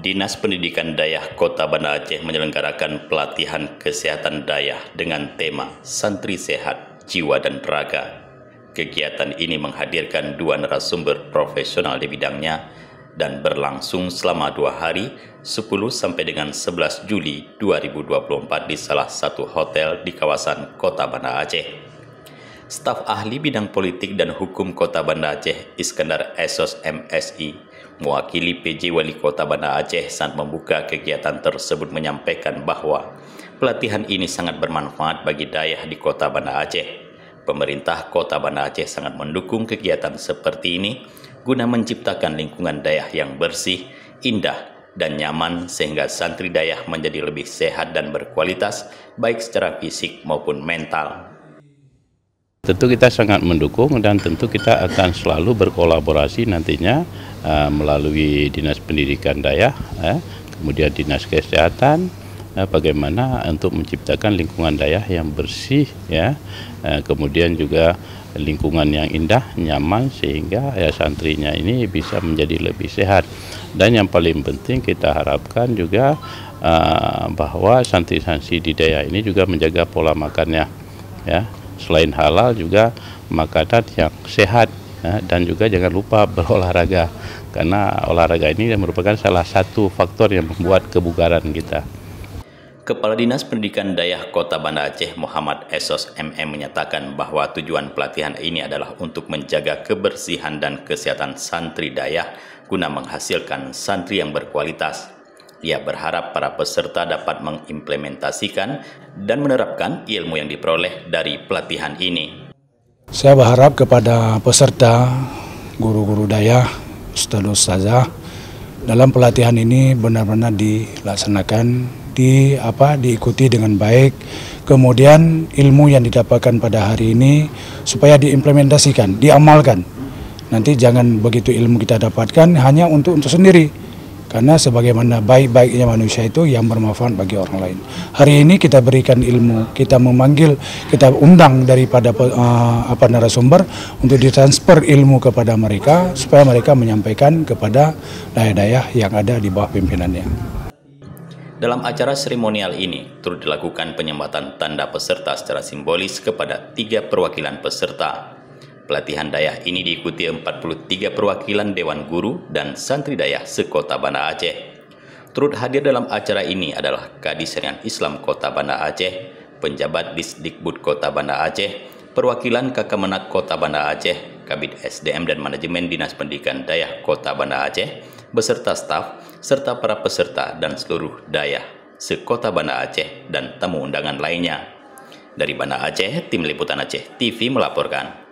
Dinas Pendidikan Dayah Kota Banda Aceh menyelenggarakan pelatihan kesehatan dayah dengan tema Santri Sehat, Jiwa dan Raga. Kegiatan ini menghadirkan 2 narasumber profesional di bidangnya dan berlangsung selama 2 hari, 10 sampai dengan 11 Juli 2024 di salah satu hotel di kawasan Kota Banda Aceh. Staf ahli bidang politik dan hukum Kota Banda Aceh, Iskandar Esos MSI, mewakili PJ Wali Kota Banda Aceh saat membuka kegiatan tersebut menyampaikan bahwa pelatihan ini sangat bermanfaat bagi dayah di Kota Banda Aceh. Pemerintah Kota Banda Aceh sangat mendukung kegiatan seperti ini guna menciptakan lingkungan dayah yang bersih, indah, dan nyaman sehingga santri dayah menjadi lebih sehat dan berkualitas baik secara fisik maupun mental. Tentu kita sangat mendukung dan tentu kita akan selalu berkolaborasi nantinya melalui Dinas Pendidikan Dayah, kemudian Dinas Kesehatan, bagaimana untuk menciptakan lingkungan dayah yang bersih, kemudian juga lingkungan yang indah, nyaman sehingga santrinya ini bisa menjadi lebih sehat. Dan yang paling penting kita harapkan juga bahwa santri-santri di dayah ini juga menjaga pola makannya, Selain halal juga makanan yang sehat, dan juga jangan lupa berolahraga karena olahraga ini merupakan salah satu faktor yang membuat kebugaran kita. Kepala Dinas Pendidikan Dayah Kota Banda Aceh Muhammad Esos MM menyatakan bahwa tujuan pelatihan ini adalah untuk menjaga kebersihan dan kesehatan santri dayah guna menghasilkan santri yang berkualitas. Ia berharap para peserta dapat mengimplementasikan dan menerapkan ilmu yang diperoleh dari pelatihan ini. Saya berharap kepada peserta, guru-guru dayah, ustaz-ustazah, dalam pelatihan ini benar-benar dilaksanakan, diikuti dengan baik. Kemudian ilmu yang didapatkan pada hari ini supaya diimplementasikan, diamalkan. Nanti jangan begitu ilmu kita dapatkan hanya untuk sendiri. Karena sebagaimana baik-baiknya manusia itu yang bermanfaat bagi orang lain. Hari ini kita berikan ilmu, kita memanggil, kita undang daripada narasumber untuk ditransfer ilmu kepada mereka supaya mereka menyampaikan kepada dayah-dayah yang ada di bawah pimpinannya. Dalam acara seremonial ini turut dilakukan penyembatan tanda peserta secara simbolis kepada 3 perwakilan peserta. Pelatihan dayah ini diikuti 43 perwakilan Dewan Guru dan Santri Dayah se-Kota Banda Aceh. Turut hadir dalam acara ini adalah Kadis Syariah Islam Kota Banda Aceh, penjabat Disdikbud Kota Banda Aceh, perwakilan Kakamenak Kota Banda Aceh, Kabid SDM dan Manajemen Dinas Pendidikan Dayah Kota Banda Aceh, beserta staf, serta para peserta dan seluruh dayah se-Kota Banda Aceh dan tamu undangan lainnya. Dari Banda Aceh, Tim Liputan Aceh TV melaporkan.